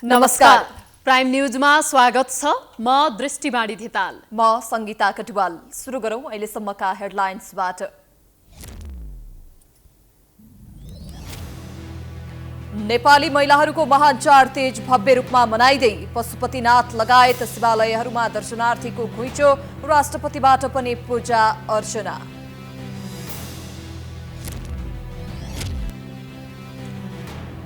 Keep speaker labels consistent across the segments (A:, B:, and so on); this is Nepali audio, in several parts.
A: नमस्कार। प्राइम न्यूजमा स्वागत छ। म दृष्टिबाणी धिताल।
B: म संगीता कटुवाल। सुरु गरौं अहिलेसम्मका हेडलाइन्सबाट। नेपाली महिलाहरूको महान चाड तीज भव्य रूपमा मनाइदै पशुपतिनाथ लगायत शिवालयहरूमा दर्शनार्थीको घुइँचो। राष्ट्रपतिबाट पनि पूजा अर्चना।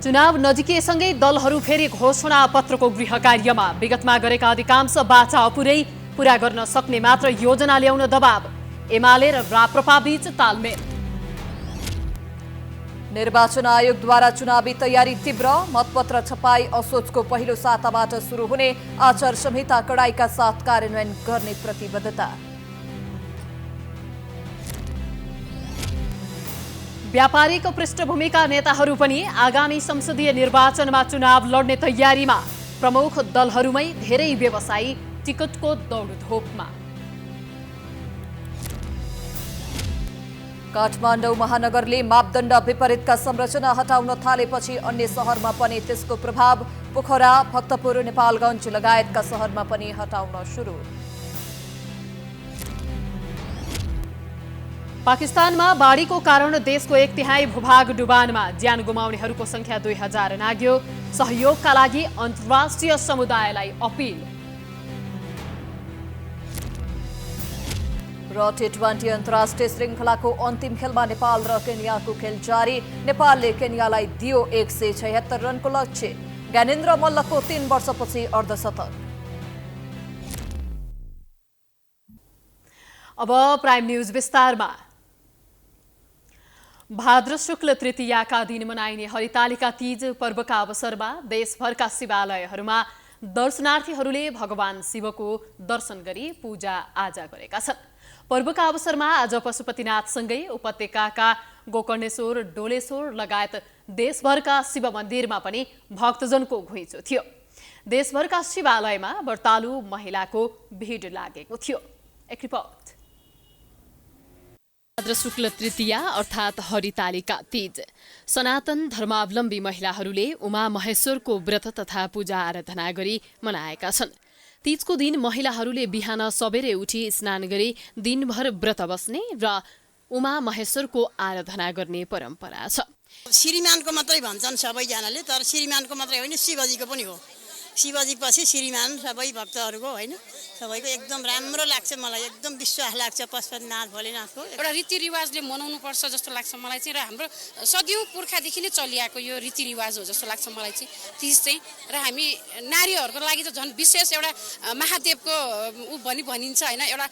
A: चुनाव नजिकिएसँगै दलहरू फेरि घोषणा पत्रको गृह कार्यमा। विगतमा गरेका अधिकांश बाचा अपुरै, पूरा गर्न सक्ने मात्र योजना ल्याउन दबाव। एमाले र राप्रपा बीच तालमेल।
B: निर्वाचन आयोगद्वारा चुनावी तयारी तीव्र। मतपत्र छपाई असोजको पहिलो साताबाट सुरु हुने। आचार संहिता कडाइका साथ कार्यान्वयन गर्ने प्रतिबद्धता।
A: व्यापारिक पृष्ठभूमिका नेताहरू पनि आगामी संसदीय निर्वाचनमा चुनाव लड्ने तयारीमा। प्रमुख दलहरूमै धेरै व्यवसायी टिकटको दौडधोपमा।
B: काठमाडौँ महानगरले मापदण्ड विपरीतका संरचना हटाउन थालेपछि अन्य शहरमा पनि त्यसको प्रभाव। पोखरा, भक्तपुर, नेपालगञ्ज लगायतका शहरमा पनि हटाउन सुरु।
A: पाकिस्तानमा बाढीको कारण देशको 1/3 भूभाग डुबानमा। ज्यान गुमाउनेहरूको संख्या 2000 नाग्यो। सहयोगका लागि अन्तर्राष्ट्रिय समुदायलाई अपील।
B: र T20 अन्तर्राष्ट्रिय श्रृङ्खलाको अन्तिम खेलमा नेपाल र केन्याको खेल जारी। नेपालले केन्यालाई दियो 176 रनको लक्ष्य। ज्ञानेन्द्र मल्लको 3 वर्षपछि अर्धशतक।
A: अब प्राइम न्यूज विस्तारमा। भाद्र शुक्ल तृतीयाका दिन मनाइने हरितालिका तीज पर्वका अवसरमा देशभरका शिवालयहरूमा दर्शनार्थीहरूले भगवान शिवको दर्शन गरी पूजा आजा गरेका छन्। पर्वका अवसरमा आज पशुपतिनाथसँगै उपत्यकाका गोकर्णेश्वर, डोलेश्वर लगायत देशभरका शिव मन्दिरमा पनि भक्तजनको घुइँचो थियो। देशभरका शिवालयमा व्रतालु महिलाको भिड लागेको थियो। एक रिपोर्ट। भाद्र शुक्ल तृतीया अर्थात् हरितालिका तीज सनातन धर्मावलम्बी महिलाहरूले उमा महेश्वरको व्रत तथा पूजा आराधना गरी मनाएका छन्। तीजको दिन महिलाहरूले बिहान सबेरै उठी स्नान गरी दिनभर व्रत बस्ने र उमा महेश्वरको आराधना गर्ने परम्परा छ।
C: श्रीमानको मात्रै भन्छन् सबैजनाले, तर श्रीमानको मात्रै होइन, शिवजीको पनि हो। शिवजी पछि श्रीमान सबै भक्तहरूको होइन, सबैको एकदम राम्रो लाग्छ। मलाई एकदम विश्वास लाग्छ पशुपतिनाथ भोलेनाथको।
D: एउटा रीतिरिवाजले मनाउनु पर्छ जस्तो लाग्छ मलाई चाहिँ, र हाम्रो सदियौँ पुर्खादेखि नै चलिआएको यो रीतिरिवाज हो जस्तो लाग्छ मलाई चाहिँ तीज चाहिँ। र हामी नारीहरूको लागि त झन् विशेष एउटा महादेवको भनिन्छ होइन, एउटा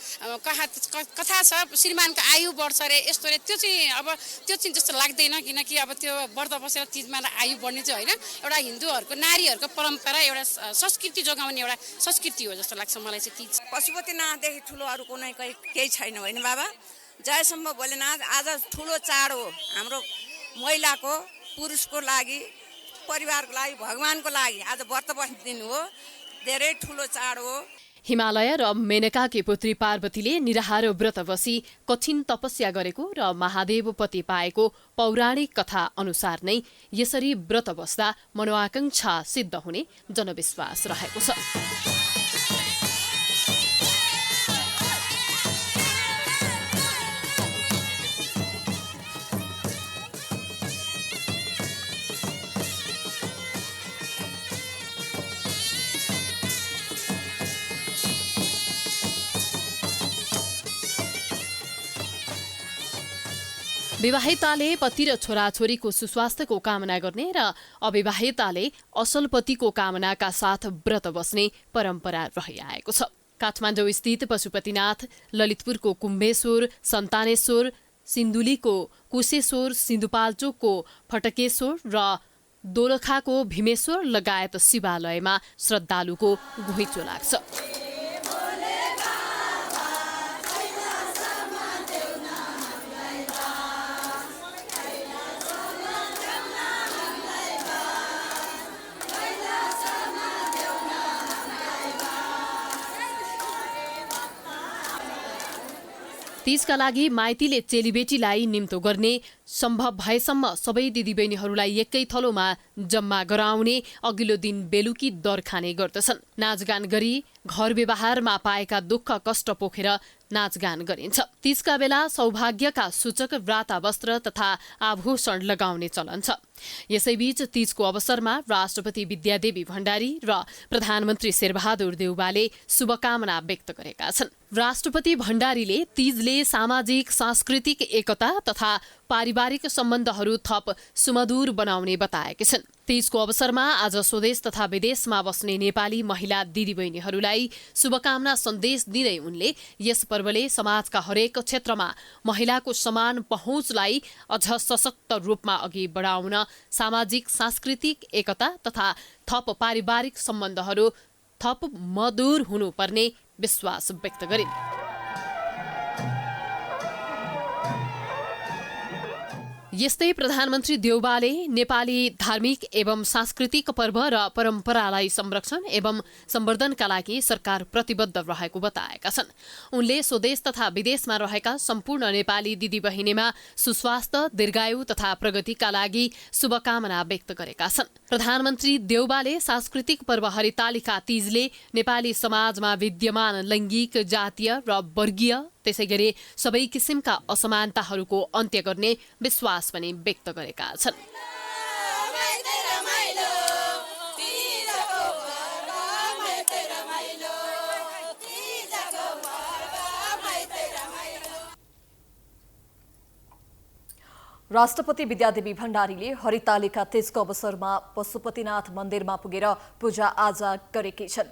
D: कथा छ, श्रीमानको आयु बढ्छ रे यस्तो रे। त्यो चाहिँ अब त्यो चाहिँ जस्तो लाग्दैन, किनकि अब त्यो व्रत बसेर तीजमा आयु बढ्ने चाहिँ होइन, एउटा हिन्दूहरूको नारीहरूको परम्परा, एउटा संस्कृति जोगाउने एउटा संस्कृति हो जस्तो लाग्छ मलाई चाहिँ तीज।
E: पशुपतिनाथदेखि ठुलो अरू कुनै केही छैन होइन बाबा। जयसम्म भोलेनाथ आज ठुलो चाड हो हाम्रो महिलाको, पुरुषको लागि, परिवारको लागि, भगवानको लागि। आज व्रत बस्ने दिन हो, धेरै ठुलो चाड हो।
A: हिमालय र मेनकाकी पुत्री पार्वतीले निराहार व्रत बसी कठिन तपस्या गरेको र महादेव पति पाएको पौराणिक कथा अनुसार नै यसरी व्रत बस्दा मनोआकांक्षा सिद्ध हुने जनविश्वास रहेको छ। विवाहिताले पति र छोराछोरीको सुस्वास्थ्यको कामना गर्ने र अविवाहिताले असल पतिको कामनाका साथ व्रत बस्ने परम्परा रहिआएको छ। काठमाडौँ स्थित पशुपतिनाथ, ललितपुरको कुम्भेश्वर, सन्तानेश्वर, सिन्धुलीको कुशेश्वर, सिन्धुपाल्चोकको फटकेश्वर र दोलखाको भीमेश्वर लगायत शिवालयमा श्रद्धालुको घुइँचो लाग्छ। तीजका लागि माइतीले चेलीबेटीलाई निम्तो गर्ने, सम्भव भएसम्म सबै दिदीबहिनीहरूलाई एकै थलोमा जम्मा गराउने, अघिल्लो दिन बेलुकी दर खाने गर्दछन्। नाचगान गरी घर व्यवहारमा पाएका दुःख कष्ट पोखेर नाचगान गरिन्छ। तीजका बेला सौभाग्यका सूचक व्राता वस्त्र तथा आभूषण लगाउने चलन छ। यसैबीच तीजको अवसरमा राष्ट्रपति विद्यादेवी भण्डारी र प्रधानमन्त्री शेरबहादुर देउवाले शुभकामना व्यक्त गरेका छन्। राष्ट्रपति भण्डारीले तीजले सामाजिक सांस्कृतिक एकता तथा पारिवारिक सम्बन्धहरू थप सुमधुर बनाउने बताएकी छन्। तीजको अवसरमा आज स्वदेश तथा विदेशमा बस्ने नेपाली महिला दिदीबहिनीहरूलाई शुभकामना सन्देश दिँदै उनले यस पर्वले समाजका हरेक क्षेत्रमा महिलाको समान पहुँचलाई अझ सशक्त रूपमा अघि बढाउन, सामाजिक सांस्कृतिक एकता तथा थप पारिवारिक सम्बन्धहरू थप मधुर हुनुपर्ने विश्वास व्यक्त गरिन्। यस्तै प्रधानमन्त्री देउवाले नेपाली धार्मिक एवं सांस्कृतिक पर्व र परम्परालाई संरक्षण एवं सम्वर्धनका लागि सरकार प्रतिबद्ध रहेको बताएका छन्। उनले स्वदेश तथा विदेशमा रहेका सम्पूर्ण नेपाली दिदीबहिनीमा सुस्वास्थ्य, दीर्घायु तथा प्रगतिका लागि शुभकामना व्यक्त गरेका छन्। प्रधानमन्त्री देउवाले सांस्कृतिक पर्व हरितालिका तीजले नेपाली समाजमा विद्यमान लैङ्गिक, जातीय र वर्गीय त्यसैगरी सबै किसिमका असमानताहरूको अन्त्य गर्ने विश्वास पनि व्यक्त गरेका छन्।
B: राष्ट्रपति विद्यादेवी भण्डारीले हरितालिका तीजको अवसरमा पशुपतिनाथ मन्दिरमा पुगेर पूजा आजा गरेकी छन्।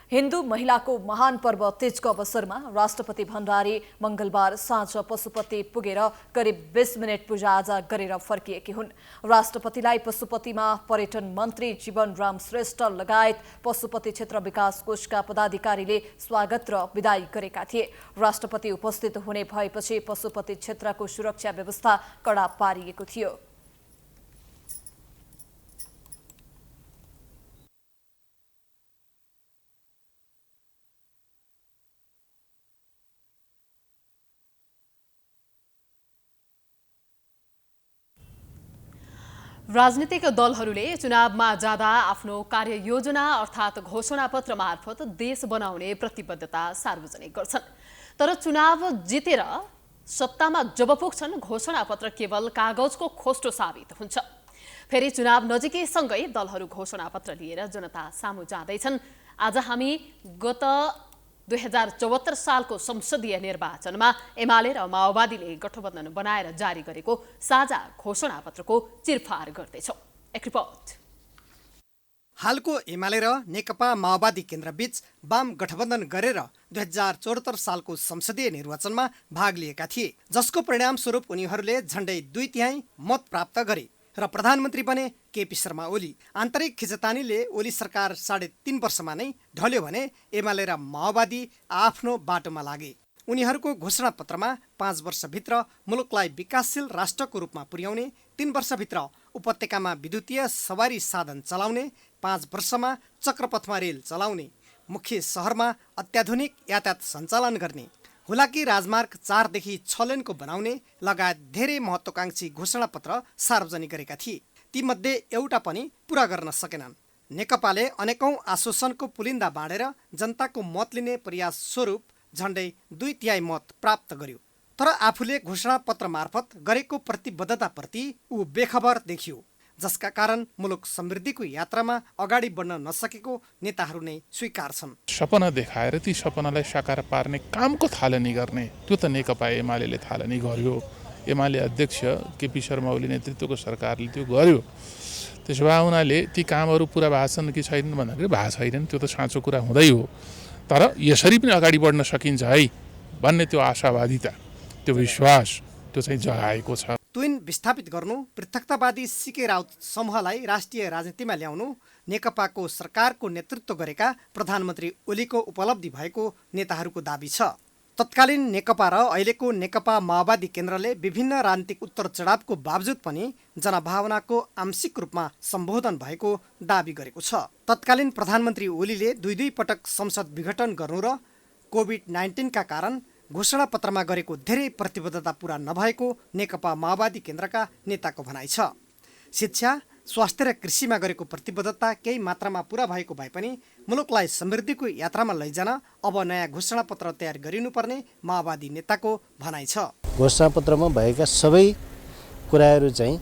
B: हिन्दू महिलाको महान पर्व तीजको अवसरमा राष्ट्रपति भण्डारी मंगलबार साँझ पशुपति पुगेर करिब 20 मिनट पूजाआजा गरेर फर्किएकी हुन्। राष्ट्रपतिलाई पशुपतिमा पर्यटन मन्त्री जीवनराम श्रेष्ठ लगायत पशुपति क्षेत्र विकास कोषका पदाधिकारीले स्वागत र विदाई गरेका थिए। राष्ट्रपति उपस्थित हुने भएपछि पशुपति क्षेत्रको सुरक्षा व्यवस्था कडा पारिएको थियो।
A: राजनीतिक दलहरूले चुनावमा जाँदा आफ्नो कार्ययोजना अर्थात् घोषणापत्र मार्फत देश बनाउने प्रतिबद्धता सार्वजनिक गर्छन्। तर चुनाव जितेर सत्तामा जब पुग्छन् घोषणापत्र केवल कागजको खोस्टो साबित हुन्छ। फेरि चुनाव नजिकैसँगै दलहरू घोषणापत्र लिएर जनता सामु जाँदैछन्। आज हामी गत 2074 सालको संसदीय निर्वाचनमा एमाले र माओवादीले गठबन्धन बनाएर जारी गरेको साझा घोषणापत्रको चिरफार गर्दैछौँ। एक रिपोर्ट।
F: हालको एमाले र नेकपा माओवादी केन्द्रबीच वाम गठबन्धन गरेर 2074 सालको संसदीय निर्वाचनमा भाग लिएका थिए, जसको परिणामस्वरूप उनीहरूले झण्डै 2/3 मत प्राप्त गरे र प्रधानमन्त्री बने केपी शर्मा ओली। आन्तरिक खिचतानीले ओली सरकार 3.5 वर्षमा नै ढल्यो भने एमाले र माओवादी आफ्नो बाटोमा लागे। उनीहरूको घोषणापत्रमा 5 वर्षभित्र मुलुकलाई विकासशील राष्ट्रको रूपमा पुर्याउने, 3 वर्षभित्र उपत्यकामा विद्युतीय सवारी साधन चलाउने, 5 वर्षमा चक्रपथमा रेल चलाउने, मुख्य सहरमा अत्याधुनिक यातायात सञ्चालन गर्ने, हुलाकी राजमार्ग 4 देखि 6 लेनको बनाउने लगायत धेरै महत्त्वकांक्षी घोषणापत्र सार्वजनिक गरेका थिए। तीमध्ये एउटा पनि पूरा गर्न सकेनन्। नेकपाले अनेकौं आश्वासनको पुलिन्दा बाँडेर जनताको मत लिने प्रयास स्वरूप झण्डै 2/3 मत प्राप्त गर्यो। तर आफूले घोषणापत्र मार्फत गरेको प्रतिबद्धताप्रति ऊ बेखबर देखियो, जसका कारण मुलुक समृद्धिको यात्रामा अगाडि बढ्न नसकेको नेताहरू नै स्वीकार्छन्।
G: सपना देखाएर ती सपनालाई साकार पार्ने कामको थालनी गर्ने, त्यो त नेकपा एमाले थालनी गर्यो। एमाले अध्यक्ष केपी शर्मा ओली नेतृत्वको सरकारले त्यो गर्यो। त्यसो भए उनीहरूले ती कामहरू पुरा भएको छन् कि छैनन् भन्दाखेरि भएको छैनन्, त्यो त साँचो कुरा हुँदै हो। तर यसरी पनि अगाडि बढ्न सकिन्छ है भन्ने त्यो आशावादिता, त्यो विश्वास त्यो चाहिँ जगाएको छ।
F: ट्विन विस्थापित गर्नु, पृथकतावादी सीके राउत समूहलाई राष्ट्रिय राजनीतिमा ल्याउनु नेकपाको सरकारको नेतृत्व गरेका प्रधानमन्त्री ओलीको उपलब्धि भएको नेताहरूको दाबी छ। तत्कालीन नेकपा र अहिलेको नेकपा माओवादी केन्द्रले विभिन्न राजनीतिक उत्तर चढावको बावजुद पनि जनभावनाको आंशिक रूपमा सम्बोधन भएको दाबी गरेको छ। तत्कालीन प्रधानमन्त्री ओलीले 2 पटक संसद विघटन गर्नु र कोभिड-19 का कारण घोषणापत्रमा गरेको धेरै प्रतिबद्धता पूरा नभएको नेकपा माओवादी केन्द्रका नेताको भनाइ छ। शिक्षा, स्वास्थ्य र कृषिमा गरेको प्रतिबद्धता केही मात्रामा पूरा भएको भए पनि मुलुकलाई समृद्धिको यात्रामा लैजान अब नयाँ घोषणापत्र तयार गरिनुपर्ने माओवादी नेताको भनाइ छ।
H: घोषणापत्रमा भएका सबै कुराहरू चाहिँ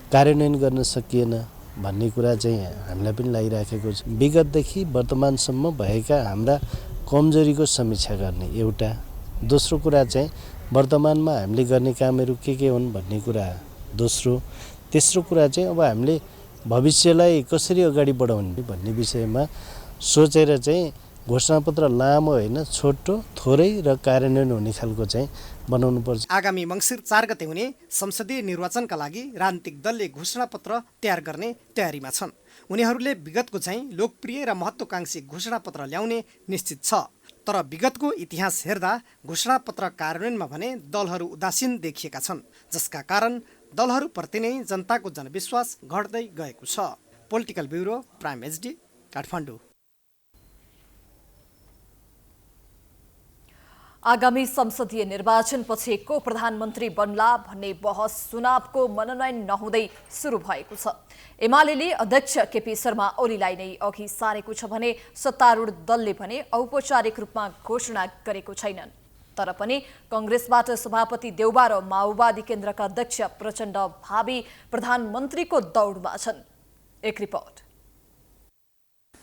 H: कार्यान्वयन गर्न सकिएन भन्ने कुरा चाहिँ हामीलाई पनि लागिराखेको छ। विगतदेखि वर्तमानसम्म भएका हाम्रा कमजोरीको समीक्षा गर्ने एउटा, दोस्रो कुरा चाहिँ वर्तमानमा हामीले गर्ने कामहरू के हुन् भन्ने कुरा दोस्रो, तेस्रो कुरा चाहिँ अब हामीले भविष्यलाई कसरी अगाडि बढाउने भन्ने विषयमा सोचेर चाहिँ घोषणापत्र लामो होइन, छोटो, थोरै र कार्यान्वयन हुने खालको चाहिँ बनाउनुपर्छ।
F: आगामी मङ्सिर 4 गते हुने संसदीय निर्वाचनका लागि राजनीतिक दलले घोषणापत्र तयार गर्ने तयारीमा छन्। उनीहरूले विगतको चाहिँ लोकप्रिय र महत्त्वकांक्षी घोषणापत्र ल्याउने निश्चित छ। तर विगतको इतिहास हेर्दा घोषणापत्र कार्यान्वयनमा भने दलहरू उदासीन देखिएका छन्, जसका कारण दलहरूप्रति नै जनताको जनविश्वास घट्दै गएको छ। Political bureau, prime HD, Kathmandu.
B: आगामी संसदीय निर्वाचनपछि को प्रधानमन्त्री बन्ला भन्ने बहस चुनावको मनोनयन नहुँदै सुरु भएको छ। एमालेले अध्यक्ष केपी शर्मा ओलीलाई नै अघि सारेको छ भने सत्तारूढ दलले भने औपचारिक रूपमा घोषणा गरेको छैनन्। तर पनि कांग्रेसबाट सभापति देउबा र माओवादी केन्द्रका अध्यक्ष प्रचण्ड भावी प्रधानमन्त्रीको दौडमा छन्। एक रिपोर्ट।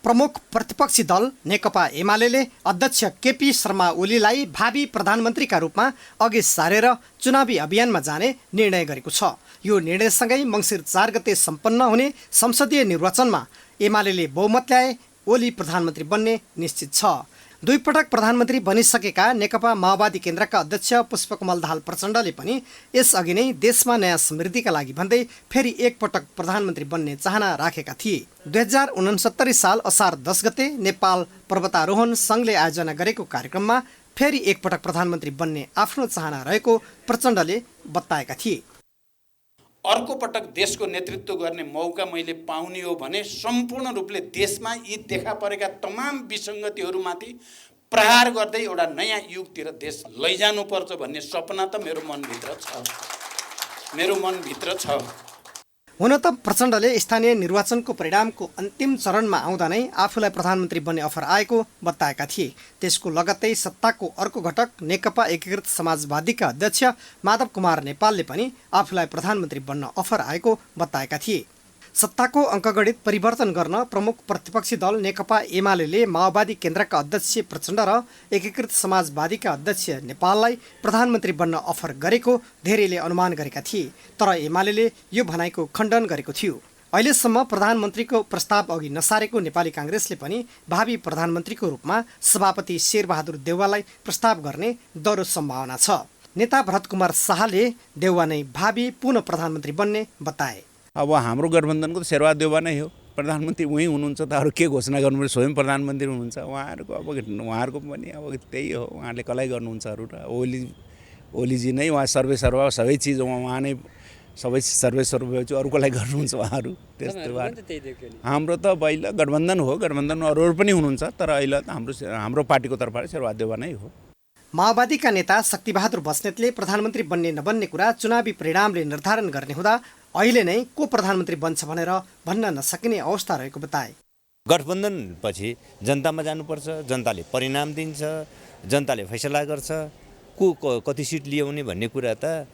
F: प्रमुख प्रतिपक्षी दल नेकपा एमालेले अध्यक्ष केपी शर्मा ओलीलाई भावी प्रधानमन्त्रीका रूपमा अघि सारेर चुनावी अभियानमा जाने निर्णय गरेको छ। यो निर्णयसँगै मङ्सिर 4 गते सम्पन्न हुने संसदीय निर्वाचनमा एमालेले बहुमत ल्याए ओली प्रधानमन्त्री बन्ने निश्चित छ। 2 पटक प्रधानमन्त्री बनिसकेका नेकपा माओवादी केन्द्रका अध्यक्ष पुष्पकमल दाहाल प्रचण्डले पनि यसअघि नै देशमा नयाँ समृद्धिका लागि भन्दै फेरि एक पटक प्रधानमन्त्री बन्ने चाहना राखेका थिए। 2069 साल असार 10 गते नेपाल पर्वतारोहण सङ्घले आयोजना गरेको कार्यक्रममा फेरि एक पटक प्रधानमन्त्री बन्ने आफ्नो चाहना रहेको प्रचण्डले बताएका थिए।
I: अर्को पटक देशको नेतृत्व गर्ने मौका मैले पाउने हो भने सम्पूर्ण रूपले देशमा यी देखा परेका तमाम विसङ्गतिहरूमाथि प्रहार गर्दै एउटा नयाँ युगतिर देश लैजानुपर्छ भन्ने सपना त मेरो मनभित्र छ।
F: हुन त प्रचण्डले स्थानीय निर्वाचनको परिणामको अन्तिम चरणमा आउँदा नै आफूलाई प्रधानमन्त्री बन्ने अफर आएको बताएका थिए। त्यसको लगत्तै सत्ताको अर्को घटक नेकपा एकीकृत समाजवादीका अध्यक्ष माधव कुमार नेपालले पनि आफूलाई प्रधानमन्त्री बन्न अफर आएको बताएका थिए। सत्ताको अङ्कगणित परिवर्तन गर्न प्रमुख प्रतिपक्षी दल नेकपा एमालेले माओवादी केन्द्रका अध्यक्ष प्रचण्ड र एकीकृत समाजवादीका अध्यक्ष नेपाललाई प्रधानमन्त्री बन्न अफर गरेको धेरैले अनुमान गरेका थिए। तर एमालेले यो भनाइको खण्डन गरेको थियो। अहिलेसम्म प्रधानमन्त्रीको प्रस्ताव अघि नसारेको नेपाली काङ्ग्रेसले पनि भावी प्रधानमन्त्रीको रूपमा सभापति शेरबहादुर देउवालाई प्रस्ताव गर्ने दरो सम्भावना छ। नेता भरत कुमार शाहले देउवा नै भावी पुनः प्रधानमन्त्री बन्ने बताए।
J: अब हाम्रो गठबन्धनको त शेरबहादुर देउवा नै हो प्रधानमन्त्री, उही हुनुहुन्छ त अरू के घोषणा गर्नुपर्छ, स्वयं प्रधानमन्त्री हुनुहुन्छ उहाँहरूको पनि अब त्यही हो। उहाँले कसलाई गर्नुहुन्छ अरू र ओलीजी नै उहाँ सर्वेसर्वा सबै चिज उहाँ नै सबै सर्वेसर्वा अरू कसलाई गर्नुहुन्छ उहाँहरू। त्यस्तो हाम्रो त पहिला गठबन्धन हो, गठबन्धनमा अरूहरू पनि हुनुहुन्छ, तर अहिले त हाम्रो पार्टीको तर्फबाट शेरबहादुर देउवा नै हो।
F: माओवादीका नेता शक्तिबहादुर बस्नेतले प्रधानमन्त्री बन्ने नबन्ने कुरा चुनावी परिणामले निर्धारण गर्ने हुँदा अहिले नै को प्रधानमन्त्री बन्छ भनेर भन्न नसकिने अवस्था रहेको बताए।
K: गठबन्धन पछि जनतामा जानुपर्छ, जनताले परिणाम दिन्छ, जनताले फैसला गर्छ, को कति सिट ल्याउने भन्ने कुरा त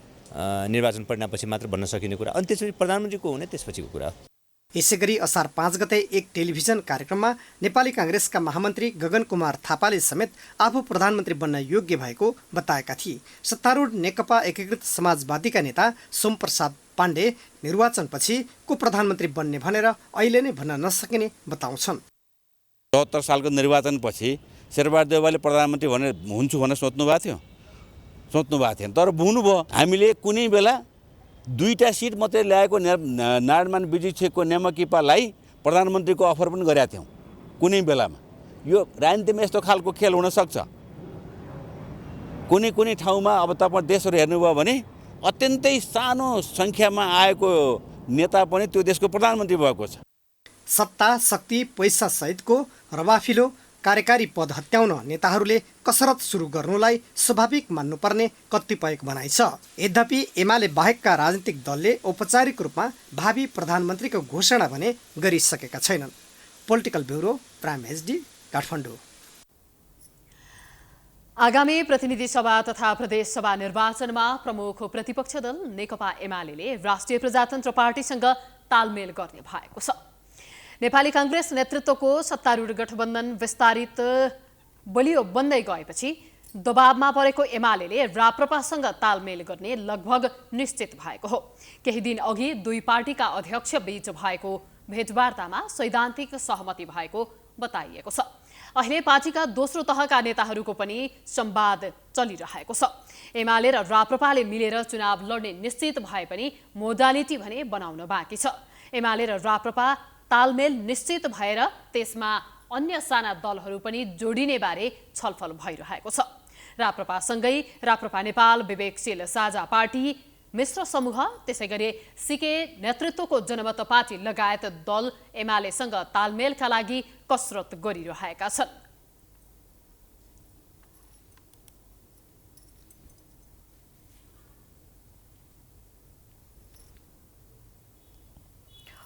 K: निर्वाचन परिणामपछि मात्र भन्न सकिने कुरा। अनि त्यसपछि प्रधानमन्त्री को हुने त्यसपछिको कुरा।
F: यसैगरी असार 5 गते एक टेलिभिजन कार्यक्रममा नेपाली काङ्ग्रेसका महामन्त्री गगन कुमार थापाले समेत आफू प्रधानमन्त्री बन्न योग्य भएको बताएका थिए। सत्तारूढ नेकपा एकीकृत समाजवादीका नेता सोमप्रसाद पाण्डे निर्वाचनपछि को प्रधानमन्त्री बन्ने भनेर अहिले नै भन्न नसकिने बताउँछन्।
L: 74 सालको निर्वाचनपछि शेरबहादुर देउवाले प्रधानमन्त्री हुन्छु भनेर सोच्नु भएको थिएन, तर बुझ्नुभयो हामीले कुनै बेला 2टा सिट मात्रै ल्याएको नारायणमान विजुछेको नेमकिपालाई प्रधानमन्त्रीको अफर पनि गरेका थियौँ कुनै बेलामा। यो राजनीतिमा यस्तो खालको खेल हुनसक्छ। कुनै ठाउँमा अब तपाईँ देशहरू हेर्नुभयो भने अत्यन्तै सानो सङ्ख्यामा आएको नेता पनि त्यो देशको प्रधानमन्त्री भएको छ।
F: सत्ता, शक्ति, पैसा सहितको रवाफिलो कार्यकारी पद हत्याउन नेताहरूले कसरत सुरु गर्नुलाई स्वाभाविक मान्नुपर्ने कतिपयको भनाइ छ। यद्यपि एमाले बाहेकका राजनीतिक दलले औपचारिक रूपमा भावी प्रधानमन्त्रीको घोषणा भने गरिसकेका छैनन्। Political bureau prime HD Kathmandu.
A: आगामी प्रतिनिधि सभा तथा प्रदेश सभा निर्वाचनमा प्रमुख प्रतिपक्ष दल नेकपा एमाले राष्ट्रिय प्रजातन्त्र पार्टीसँग तालमेल गर्ने भएको छ। नेपाली कांग्रेस नेतृत्वको सत्तारूढ गठबन्धन विस्तारित बलियो बन्दै गएपछि दबावमा परेको एमाले राप्रपासँग तालमेल गर्ने लगभग निश्चित भएको हो। केही दिन अघि दुई पार्टीका अध्यक्ष बीच भएको भेटवार्तामा सैद्धान्तिक सहमति भएको बताइएको छ। अहिले पार्टीका दोस्रो तहका नेताहरूको पनि संवाद चलिरहेको छ। एमाले र राप्रपाले मिलेर चुनाव लड्ने निश्चित भए पनि मोडालिटी भने बनाउन बाँकी छ। एमाले र राप्रपा तालमेल निश्चित भएर त्यसमा अन्य साना दलहरू पनि जोडिने बारे छलफल भइरहेको छ। राप्रपासँगै राप्रपा नेपाल, विवेकशील साझा पार्टी, मिश्र समूह, त्यसैगरी सिके नेतृत्वको जनमत पार्टी लगायत दल एमालेसँग तालमेलका लागि कसरत गरिरहेका छन्।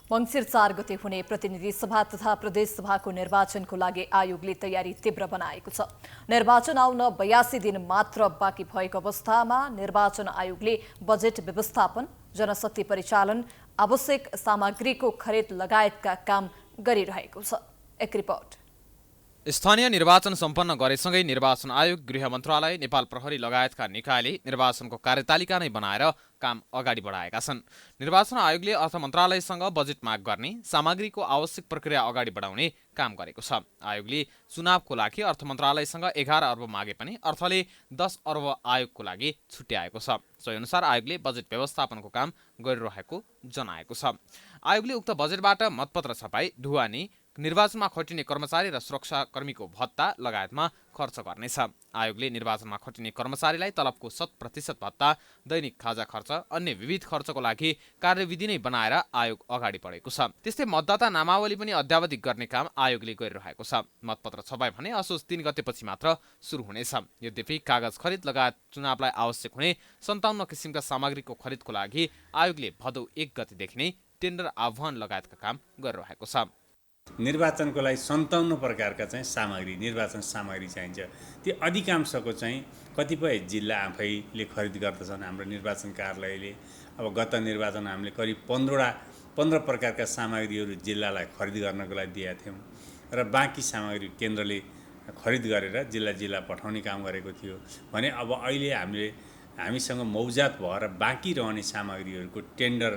B: मङ्सिर 4 गते हुने प्रतिनिधि सभा तथा प्रदेश सभाको निर्वाचनको लागि आयोगले तयारी तीव्र बनाएको छ। निर्वाचन आउन 82 दिन मात्र बाँकी भएको अवस्थामा निर्वाचन आयोगले बजेट व्यवस्थापन, जनशक्ति परिचालन, आवश्यक सामग्रीको खरिद लगायतका काम गरिरहेको छ। एक रिपोर्ट।
M: स्थानीय निर्वाचन सम्पन्न गरेसँगै निर्वाचन आयोग, गृह मन्त्रालय, नेपाल प्रहरी लगायतका निकायले निर्वाचनको कार्यतालिका नै बनाएर काम अगाडि बढाएका छन्। निर्वाचन आयोगले अर्थ मन्त्रालयसँग बजेट माग गर्ने, सामग्रीको आवश्यक प्रक्रिया अगाडि बढाउने काम गरेको छ। आयोगले चुनावको लागि अर्थ मन्त्रालयसँग 11 अर्ब मागे पनि अर्थले 10 अर्ब आयोगको लागि छुट्याएको छ। सोही अनुसार आयोगले बजेट व्यवस्थापनको काम गरिरहेको जनाएको छ। आयोगले उक्त बजेटबाट मतपत्र छपाई, ढुवानी, निर्वाचनमा खटिने कर्मचारी र सुरक्षाकर्मीको भत्ता लगायतमा खर्च गर्नेछ। आयोगले निर्वाचनमा खटिने कर्मचारीलाई तलबको 100% भत्ता, दैनिक खाजा खर्च, अन्य विविध खर्चको लागि कार्यविधि नै बनाएर आयोग अगाडि बढेको छ। त्यस्तै मतदाता नामावली पनि अद्यावधिक गर्ने काम आयोगले गरिरहेको छ। मतपत्र छपाई भने असोज 3 गतेपछि मात्र सुरु हुनेछ। यद्यपि कागज खरिद लगायत चुनावलाई आवश्यक हुने 57 किसिमका सामग्रीको खरिदको लागि आयोगले भदौ 1 गतेदेखि नै टेन्डर आह्वान लगायतका काम गरिरहेको छ।
N: निर्वाचनको लागि 57 प्रकारका चाहिँ सामग्री, निर्वाचन सामग्री चाहिन्छ। त्यो अधिकांशको चाहिँ कतिपय जिल्ला आफैले खरिद गर्दछन्। हाम्रो निर्वाचन कार्यालयले अब गत निर्वाचन हामीले करिब 15 प्रकारका सामग्रीहरू जिल्लालाई खरिद गर्नको लागि दिएका थियौँ र बाँकी सामग्री केन्द्रले खरिद गरेर जिल्ला पठाउने काम गरेको थियो भने अब अहिले हामीसँग मौजात भएर बाँकी रहने सामग्रीहरूको टेन्डर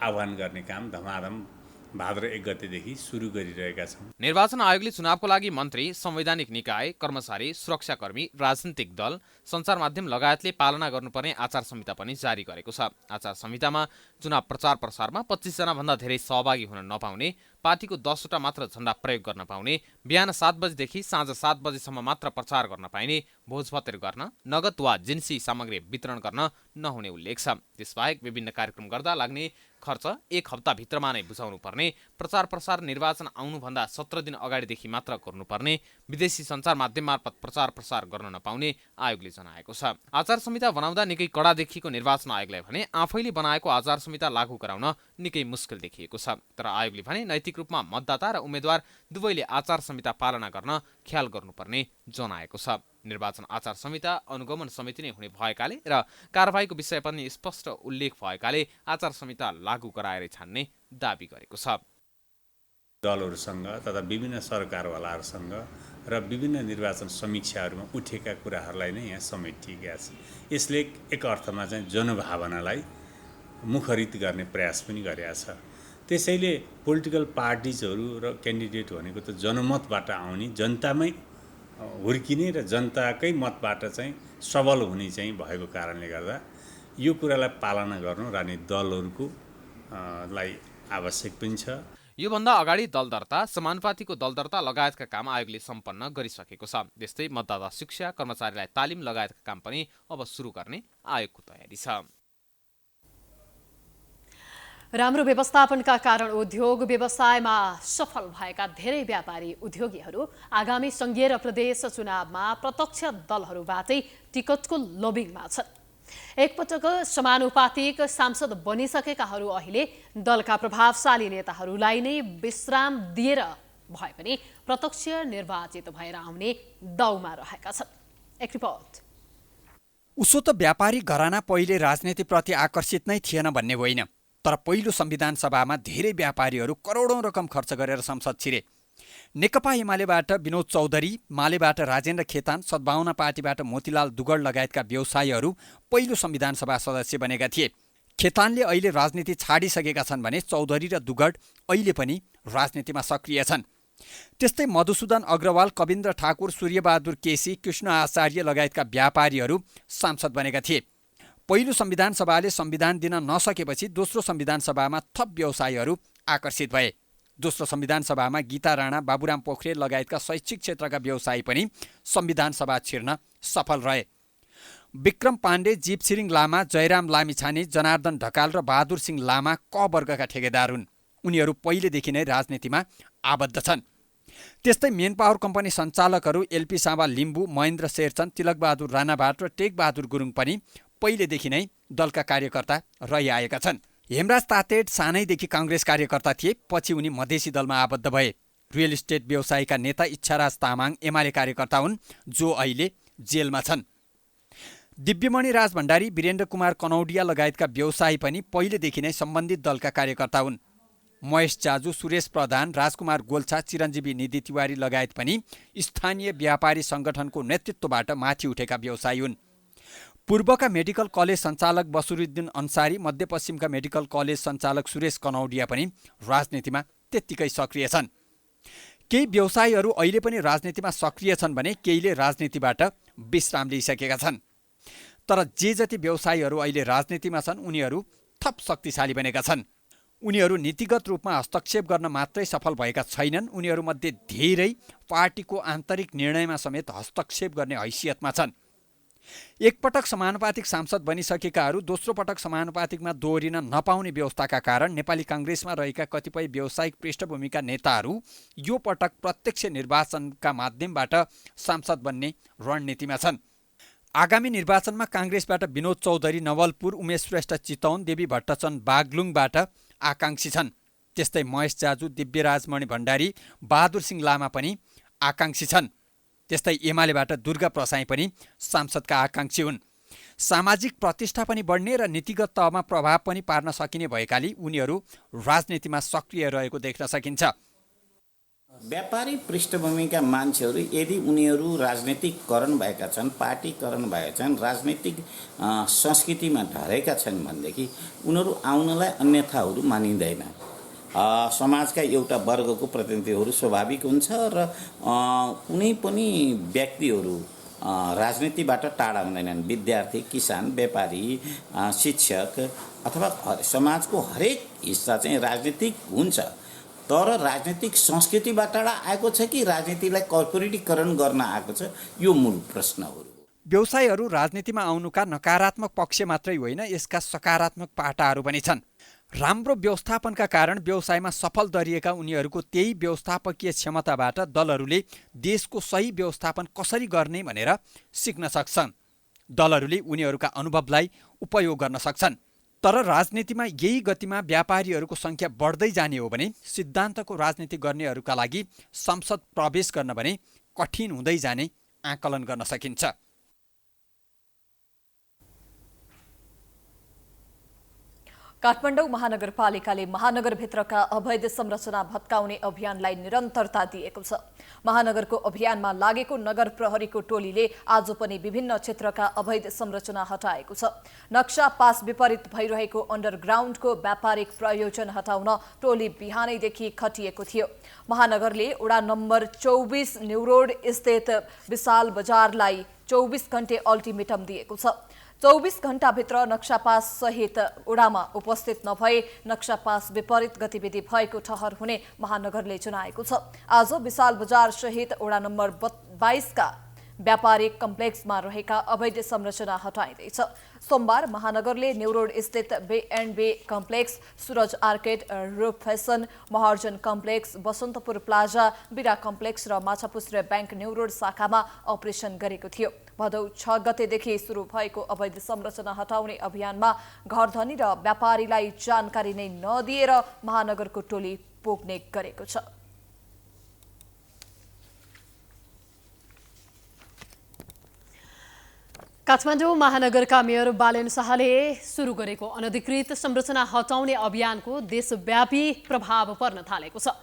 N: आह्वान गर्ने काम धमाधम भाद्र 1 गतेदेखि सुरु गरिरहेका छौँ।
M: निर्वाचन आयोगले चुनावको लागि मन्त्री, संवैधानिक निकाय, कर्मचारी, सुरक्षाकर्मी, राजनीतिक दल, सञ्चार माध्यम लगायतले पालना गर्नुपर्ने आचार संहिता पनि जारी गरेको छ। आचार संहितामा चुनाव प्रचार प्रसारमा 25 जना भन्दा धेरै सहभागी हुन नपाउने, पार्टीको 10 वटा मात्र झण्डा प्रयोग गर्न पाउने, बिहान 7 बजेदेखि साँझ 7 बजेसम्म मात्र प्रचार गर्न पाइने, भोजभतेर गर्न, नगद वा जिन्सी सामग्री वितरण गर्न नहुने उल्लेख छ। त्यसबाहेक विभिन्न कार्यक्रम गर्दा लाग्ने खर्च 1 हप्ताभित्रमा नै बुझाउनु पर्ने, प्रचार प्रसार निर्वाचन आउनुभन्दा 17 दिन अगाडिदेखि मात्र गर्नुपर्ने, विदेशी सञ्चार माध्यम मार्फत प्रचार प्रसार गर्न नपाउने आयोगले जनाएको छ। आचार संहिता बनाउँदा निकै कडा देखिएको निर्वाचन आयोगलाई भने आफैले बनाएको आचार संहिता लागू गराउन निकै मुस्किल देखिएको छ। तर आयोगले भने नैतिक रूपमा मतदाता र उम्मेद्वार दुवैले आचार संहिता पालना गर्न ख्याल गर्नुपर्ने जनाएको छ। निर्वाचन आचार संहिता अनुगमन समिति नै हुने भएकाले र कारबाहीको विषय पनि स्पष्ट उल्लेख भएकाले आचार संहिता लागू गराएरै छान्ने दाबी गरेको छ।
N: दलहरूसँग तथा विभिन्न सरकारवालाहरूसँग र विभिन्न निर्वाचन समीक्षाहरूमा उठेका कुराहरूलाई नै यहाँ समेटिएका छ। यसले एक अर्थमा चाहिँ जनभावनालाई मुखरित गर्ने प्रयास पनि गरेका छ। त्यसैले पोलिटिकल पार्टिजहरू र क्यान्डिडेट भनेको त जनमतबाट आउने, जनतामै हुर्किने र जनताकै मतबाट चाहिँ सबल हुने चाहिँ भएको कारणले गर्दा यो कुरालाई पालना गर्नु राजनीतिक दलहरूको लाई आवश्यक पनि छ।
M: योभन्दा अगाडि दल दर्ता, समानुपातिको दल दर्ता लगायतका काम आयोगले सम्पन्न गरिसकेको छ। त्यस्तै मतदाता शिक्षा, कर्मचारीलाई तालिम लगायतका काम पनि अब सुरु गर्ने आयोगको तयारी छ।
A: राम्रो व्यवस्थापनका कारण उद्योग व्यवसायमा सफल भएका धेरै व्यापारी उद्योगीहरू आगामी संघीय र प्रदेश चुनावमा प्रत्यक्ष दलहरूबाटै टिकटको लबिङमा छन्। एकपटक समानुपातिक सांसद बनिसकेकाहरू अहिले दलका प्रभावशाली नेताहरूलाई नै विश्राम दिएर भए पनि प्रत्यक्ष निर्वाचित भएर आउने दाउमा रहेका छन्। एक रिपोर्ट।
O: उसो त व्यापारी घराना पहिले राजनीतिप्रति आकर्षित नै थिएन भन्ने होइन, तर पहिलो संविधान सभामा धेरै व्यापारीहरू करोडौं रकम खर्च गरेर संसद छिरे। नेकपा एमालेबाट विनोद चौधरी, मालेबाट राजेन्द्र खेतान, सद्भावना पार्टीबाट मोतीलाल दुगड लगायतका व्यवसायीहरू पहिलो संविधान सभा सदस्य बनेका थिए। खेतानले अहिले राजनीति छाडिसकेका छन् भने चौधरी र दुगड अहिले पनि राजनीतिमा सक्रिय छन्। त्यस्तै मधुसूदन अग्रवाल, कविन्द्र ठाकुर, सूर्यबहादुर केसी, कृष्ण आचार्य लगायतका व्यापारीहरू सांसद बनेका थिए। पहिलो संविधान सभाले संविधान दिन नसकेपछि दोस्रो संविधान सभामा थप व्यवसायीहरू आकर्षित भए। दोस्रो संविधान सभामा गीता राणा, बाबुराम पोखरेल लगायतका शैक्षिक क्षेत्रका व्यवसायी पनि संविधान सभा छिर्न सफल रहे। विक्रम पाण्डे, जीव छिरिङ लामा, जयराम लामिछाने, जनार्दन ढकाल र बहादुर सिंह लामा क वर्गका ठेकेदार हुन्। उनीहरू पहिलेदेखि नै राजनीतिमा आबद्ध छन्। त्यस्तै मेन पावर कम्पनी सञ्चालकहरू एलपी सावा लिम्बू, महेन्द्र शेरचन, तिलकबहादुर राणाभाट र टेकबहादुर गुरुङ पनि पहिलेदेखि नै दलका कार्यकर्ता रहिआएका छन्। हेमराज तातेड सानैदेखि काङ्ग्रेस कार्यकर्ता थिए, पछि उनी मधेसी दलमा आबद्ध भए। रियल इस्टेट व्यवसायीका नेता इच्छाराज तामाङ एमाले कार्यकर्ता हुन्, जो अहिले जेलमा छन्। दिव्यमणि राज भण्डारी, वीरेन्द्र कुमार कनौडिया लगायतका व्यवसायी पनि पहिलेदेखि नै सम्बन्धित दलका कार्यकर्ता हुन्। महेश जाजु, सुरेश प्रधान, राजकुमार गोल्छा, चिरञ्जीवी निधि तिवारी लगायत पनि स्थानीय व्यापारी सङ्गठनको नेतृत्वबाट माथि उठेका व्यवसायी हुन्। पूर्वका मेडिकल कलेज सञ्चालक बसुरुद्दिन अन्सारी, मध्यपश्चिमका मेडिकल कलेज सञ्चालक सुरेश कनौडिया पनि राजनीतिमा त्यत्तिकै सक्रिय छन्। केही व्यवसायीहरू अहिले पनि राजनीतिमा सक्रिय छन् भने केहीले राजनीतिबाट विश्राम लिइसकेका छन्। तर जे जति व्यवसायीहरू अहिले राजनीतिमा छन् उनीहरू थप शक्तिशाली बनेका छन्। उनीहरू नीतिगत रूपमा हस्तक्षेप गर्न मात्रै सफल भएका छैनन्, उनीहरूमध्ये धेरै पार्टीको आन्तरिक निर्णयमा समेत हस्तक्षेप गर्ने हैसियतमा छन्। एकपटक समानुपातिक सांसद बनिसकेकाहरू दोस्रो पटक समानुपातिकमा दोहोरिन नपाउने व्यवस्थाका कारण नेपाली काङ्ग्रेसमा रहेका कतिपय व्यावसायिक पृष्ठभूमिका नेताहरू यो पटक प्रत्यक्ष निर्वाचनका माध्यमबाट सांसद बन्ने रणनीतिमा छन्। आगामी निर्वाचनमा काङ्ग्रेसबाट विनोद चौधरी नवलपुर, उमेश श्रेष्ठ चितवन, देवी भट्टचन्द बागलुङबाट आकाङ्क्षी छन्। त्यस्तै महेश जाजु, दिव्यराजमणि भण्डारी, बहादुर सिंह लामा पनि आकाङ्क्षी छन्। त्यस्तै एमालेबाट दुर्गा प्रसाई पनि सांसदका आकाङ्क्षी हुन्। सामाजिक प्रतिष्ठा पनि बढ्ने र नीतिगत तहमा प्रभाव पनि पार्न सकिने भएकाले उनीहरू राजनीतिमा सक्रिय रहेको देख्न सकिन्छ।
P: व्यापारी पृष्ठभूमिका मान्छेहरू यदि उनीहरू राजनीतिकरण भएका छन्, पार्टीकरण भएका छन्, राजनीतिक संस्कृतिमा ढलेका छन् भनेदेखि उनीहरू आउनलाई अन्यथाहरू मानिँदैन। समाजका एउटा वर्गको प्रतिनिधिहरू स्वाभाविक हुन्छ र कुनै पनि व्यक्तिहरू राजनीतिबाट टाढा हुँदैनन्। विद्यार्थी, किसान, व्यापारी, शिक्षक अथवा समाजको हरेक हिस्सा चाहिँ राजनीतिक हुन्छ, तर राजनीतिक संस्कृतिबाट आएको छ कि राजनीतिलाई कर्पोरेटीकरण गर्न आएको छ, यो मूल प्रश्न हो।
O: व्यवसायीहरू राजनीतिमा आउनुका नकारात्मक पक्ष मात्रै होइन, यसका सकारात्मक पाटाहरू पनि छन्। राम्रो व्यवस्थापनका कारण व्यवसायमा सफल दरिएका उनीहरूको त्यही व्यवस्थापकीय क्षमताबाट दलहरूले देशको सही व्यवस्थापन कसरी गर्ने भनेर सिक्न सक्छन्। दलहरूले उनीहरूका अनुभवलाई उपयोग गर्न सक्छन्। तर राजनीतिमा यही गतिमा व्यापारीहरूको सङ्ख्या बढ्दै जाने हो भने सिद्धान्तको राजनीति गर्नेहरूका लागि संसद प्रवेश गर्न भने कठिन हुँदै जाने आकलन गर्न सकिन्छ।
B: काठमाडौँ महानगरपालिकाले महानगरभित्रका अवैध संरचना भत्काउने अभियानलाई निरन्तरता दिएको छ। महानगरको अभियानमा लागेको नगर प्रहरीको टोलीले आज पनि विभिन्न क्षेत्रका अवैध संरचना हटाएको छ। नक्सा पास विपरीत भइरहेको अन्डरग्राउन्डको व्यापारिक प्रयोजन हटाउन टोली बिहानैदेखि खटिएको थियो। महानगरले वडा नम्बर 24 न्यू रोड स्थित विशाल बजारलाई 24 घण्टे अल्टिमेटम दिएको छ। 24 घण्टाभित्र नक्सापास सहित वडामा उपस्थित नभए नक्सापास विपरीत गतिविधि भएको ठहर हुने महानगरले जनाएको छ। आज विशाल बजार सहित वडा नम्बर 22 का व्यापारिक कम्प्लेक्समा रहेका अवैध संरचना हटाइँदैछ। सोमबार महानगरले न्यू रोड स्थित B&B Complex, Suraj Arcade, Roop Fashion, Maharjan Complex, Basantapur Plaza, Bira Complex र माछापुच्छ्रे ब्याङ्क न्यू रोड शाखामा अपरेसन गरेको थियो। भदौ 6 गतेदेखि सुरु भएको अवैध संरचना हटाउने अभियानमा घरधनी र व्यापारीलाई जानकारी नै नदिएर महानगरको टोली पुग्ने गरेको छ।
A: काठमाडौँ महानगरका मेयर बालेन शाहले सुरु गरेको अनधिकृत संरचना हटाउने अभियानको देशव्यापी प्रभाव पर्न थालेको छ।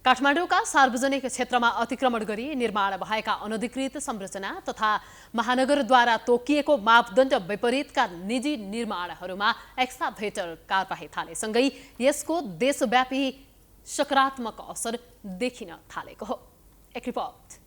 A: काठमाडौँका सार्वजनिक क्षेत्रमा अतिक्रमण गरी निर्माण भएका अनधिकृत संरचना तथा महानगरद्वारा तोकिएको मापदण्ड विपरीतका निजी निर्माणहरूमा एक्सकाभेटर कारबाही थालेसँगै यसको देशव्यापी सकारात्मक असर देखिन थालेको हो। एक रिपोर्ट।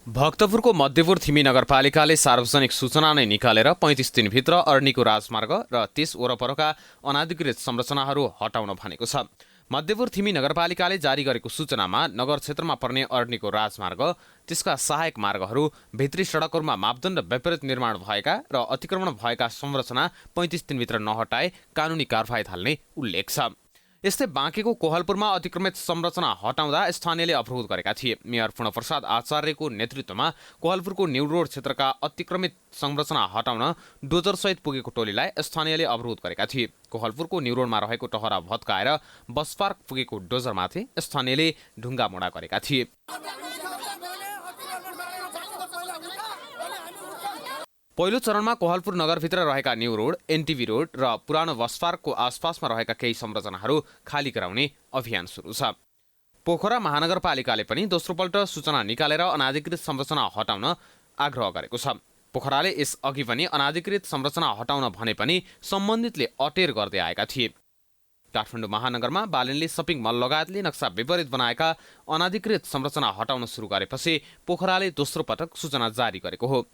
M: भक्तपुरको मध्यपुर थिमी नगरपालिकाले सार्वजनिक सूचना नै निकालेर 35 दिनभित्र अरनिको राजमार्ग र त्यस वरपरका अनाधिकृत संरचनाहरू हटाउन भनेको छ। मध्यपुर थिमी नगरपालिकाले जारी गरेको सूचनामा नगर क्षेत्रमा पर्ने अरनिको राजमार्ग, त्यसका सहायक मार्गहरू, भित्री सडकहरूमा मापदण्ड विपरीत निर्माण भएका र अतिक्रमण भएका संरचना 35 दिनभित्र नहटाए कानुनी कारबाही थाल्ने उल्लेख छ। यस्तै बाँकेको कोहलपुरमा अतिक्रमित संरचना हटाउँदा स्थानीयले अवरोध गरेका थिए। मेयर पूर्णप्रसाद आचार्यको नेतृत्वमा कोहलपुरको न्यू रोड क्षेत्रका अतिक्रमित संरचना हटाउन डोजरसहित पुगेको टोलीलाई स्थानीयले अवरोध गरेका थिए। कोहलपुरको न्यू रोडमा रहेको टहरा भत्काएर बस पार्क पुगेको डोजरमाथि स्थानीयले ढुङ्गा मोडा गरेका थिए। पहिलो चरणमा कोहलपुर नगरभित्र रहेका न्यू रोड, एनटिभी रोड र पुरानो बस पार्कको आसपासमा रहेका केही संरचनाहरू खाली गराउने अभियान सुरु छ। पोखरा महानगरपालिकाले पनि दोस्रोपल्ट सूचना निकालेर अनाधिकृत संरचना हटाउन आग्रह गरेको छ। पोखराले यस अघि पनि अनाधिकृत संरचना हटाउन भने पनि सम्बन्धितले अटेर गर्दै आएका थिए। काठमाडौँ महानगरमा बालेनले सपिङ मल लगायतले नक्सा विपरीत बनाएका अनाधिकृत संरचना हटाउन सुरु गरेपछि पोखराले दोस्रो पटक सूचना जारी गरेको हो।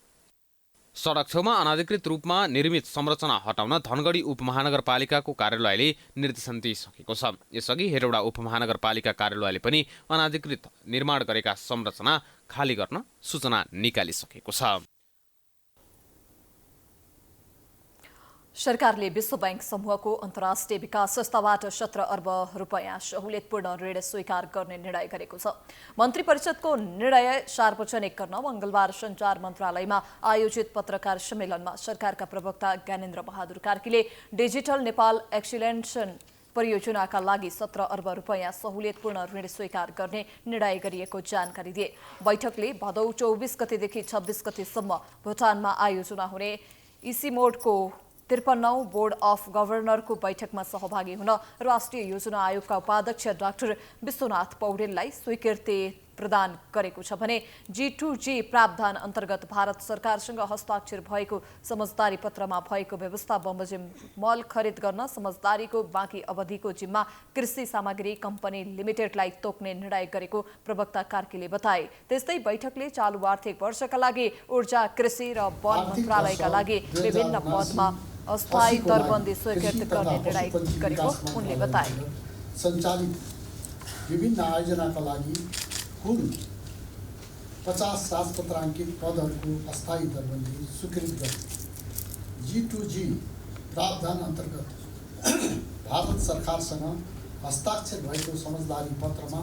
M: सडक छेउमा अनाधिकृत रूपमा निर्मित संरचना हटाउन धनगढी उपमहानगरपालिकाको कार्यालयले निर्देशन दिइसकेको छ। यसअघि हेरौडा उपमहानगरपालिका कार्यालयले पनि अनाधिकृत निर्माण गरेका संरचना खाली गर्न सूचना निकालिसकेको छ।
B: सरकारले विश्व बैंक समूहको अन्तर्राष्ट्रिय विकास संस्थाबाट 17 अर्ब रुपैयाँ सहुलियतपूर्ण ऋण स्वीकार गर्ने निर्णय गरेको छ। मन्त्री परिषदको निर्णय सार्वजनिक गर्न मङ्गलबार सञ्चार मन्त्रालयमा आयोजित पत्रकार सम्मेलनमा सरकारका प्रवक्ता ज्ञानेन्द्र बहादुर कार्कीले डिजिटल नेपाल एक्सिलेन्सन परियोजनाका लागि 17 अर्ब रुपैयाँ सहुलियतपूर्ण ऋण स्वीकार गर्ने निर्णय गरिएको जानकारी दिए। बैठकले भदौ 24 गतेदेखि 26 गतेसम्म भुटानमा आयोजना हुने इसिमोडको 53औं बोर्ड अफ गभर्नरको बैठकमा सहभागी हुन राष्ट्रिय योजना आयोगका उपाध्यक्ष डाक्टर विश्वनाथ पौडेललाई स्वीकृति प्रदान गरेको छ भने G2G प्रावधान अन्तर्गत भारत सरकारसँग हस्ताक्षर भएको समझदारी पत्रमा भएको व्यवस्था बमोजिम मल खरिद गर्न समझदारीको बाँकी अवधिको जिम्मा कृषि सामग्री कम्पनी लिमिटेडलाई तोक्ने निर्णय गरेको प्रवक्ता कार्कीले बताए। त्यस्तै बैठकले चालू आर्थिक वर्षका लागि ऊर्जा, कृषि र वन मन्त्रालयका लागि विभिन्न पदमा अस्थायी दरबन्दी स्वीकृत गर्ने निर्णय गरेको उनले बताए।
Q: सञ्चालित विभिन्न आयोजनाका लागि कुल 50 राजपत्राङ्कित पदहरूको अस्थायी दरबन्दी स्वीकृत गरे। G2G प्रावधान अन्तर्गत भारत सरकारसँग हस्ताक्षर भएको समझदारी पत्रमा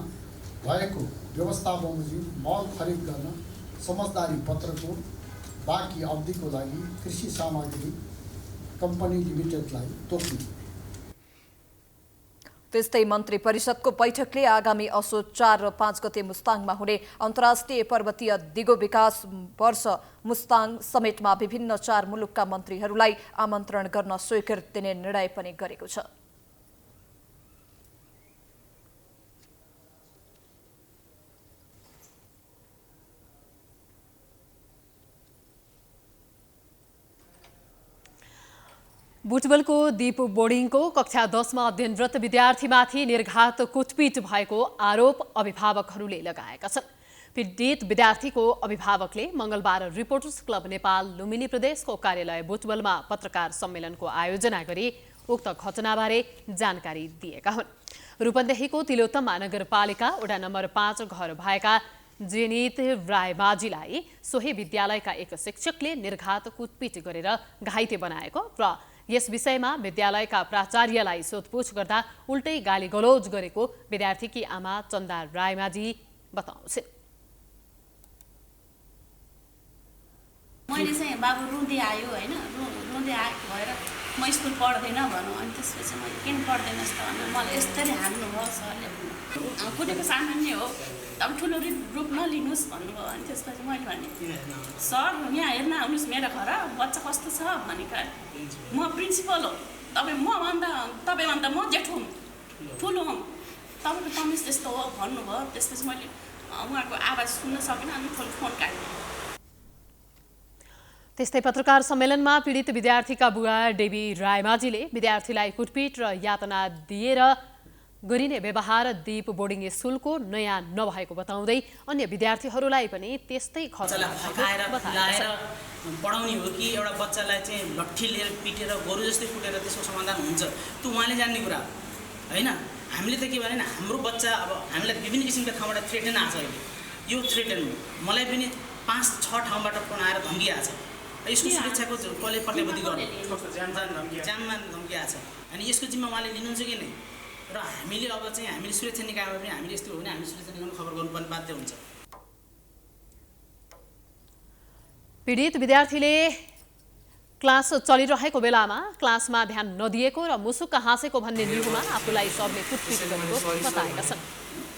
Q: भएको व्यवस्था बमोजिम मल खरिद गर्न समझदारी पत्रको बाँकी अवधिको लागि कृषि सामग्री कम्पनी लिमिटेडलाई तोक्ने।
B: त्यस्तै मन्त्री परिषदको बैठकले आगामी असोज 4 र 5 गते मुस्ताङमा हुने अन्तर्राष्ट्रिय पर्वतीय दिगो विकास वर्ष मुस्ताङ समेटमा विभिन्न 4 मुलुकका मन्त्रीहरूलाई आमन्त्रण गर्न स्वीकृति दिने निर्णय पनि गरेको छ।
A: बुटवलको दीप बोर्डिङको कक्षा 10 मा अध्ययनरत विद्यार्थीमाथि निर्घात कुटपिट भएको आरोप अभिभावकहरूले लगाएका छन्। पीडित विद्यार्थीको अभिभावकले मङ्गलबार रिपोर्टर्स क्लब नेपाल लुम्बिनी प्रदेशको कार्यालय बुटवलमा पत्रकार सम्मेलनको आयोजना गरी उक्त घटनाबारे जानकारी दिएका हुन्। रूपन्देहीको तिलोत्तम महानगरपालिका वडा नम्बर 5 घर भएका जेनित रायमाझीलाई सोही विद्यालयका एक शिक्षकले निर्घात कुटपिट गरेर घाइते बनाएको र यस विषयमा विद्यालयका प्राचार्यलाई सोधपुछ गर्दा उल्टै गाली गलौज गरेको विद्यार्थीकी आमा चन्दा रायमाझी बताउँछिन्।
R: मैले चाहिँ बाबु रुँदै आयो होइन, रुँदै भएर म स्कुल पढ्दैन भनौँ, अनि त्यसपछि मैले किन पढ्दैनस् त भनेर मलाई यस्तरी हाल्नुभयो सरले। कुटेको सामान्य हो, अब ठुलो रूप नलिनुहोस् भन्नुभयो। अनि त्यसपछि मैले भने सर यहाँ हेर्न आउनुहोस् मेरो घर, बच्चा कस्तो छ भनेको, म प्रिन्सिपल हो, तपाईँभन्दा म जेठो हुँ, ठुलो हुँ, तपाईँको तमिस त्यस्तो हो भन्नुभयो। त्यसपछि मैले उहाँको आवाज सुन्न सकिनँ, अनि फोन काटेँ।
A: त्यस्तै पत्रकार सम्मेलनमा पीडित विद्यार्थीका बुवा डेबी रायमाझीले विद्यार्थीलाई कुटपिट र यातना दिएर गरिने व्यवहार दीप बोर्डिङ स्कुलको नयाँ नभएको बताउँदै अन्य विद्यार्थीहरूलाई पनि त्यस्तै
S: पढाउने हो कि एउटा बच्चालाई चाहिँ लट्ठी लिएर पिटेर गोरु जस्तै कुटेर त्यसको समाधान हुन्छ, त्यो उहाँले जान्ने कुरा होइन। हामीले त के भने हाम्रो बच्चा अब हामीलाई विभिन्न किसिमका ठाउँबाट थ्रेटेन आएको छ। अहिले यो थ्रेटेन मलाई पनि 5-6 ठाउँबाट फोन आएर धम्की आएको छ। यसको सुरक्षाको कसले प्रतिबद्धि गर्ने, जाममा धम्की आएको छ। अनि यसको जिम्मा उहाँले लिनुहुन्छ कि नै, र हामीले अब चाहिँ हामीले सुरक्षा निकायमा पनि हामीले यस्तो हो भने हामीले सुरक्षा निकायमा खबर गर्नुपर्ने बाध्य हुन्छ।
A: पीडित विद्यार्थीले क्लास चलिरहेको बेलामा क्लासमा ध्यान नदिएको र मुसुक्क हाँसेको भन्ने न्युमा आफूलाई सरले कुटपिट गरेको बताएका छन्।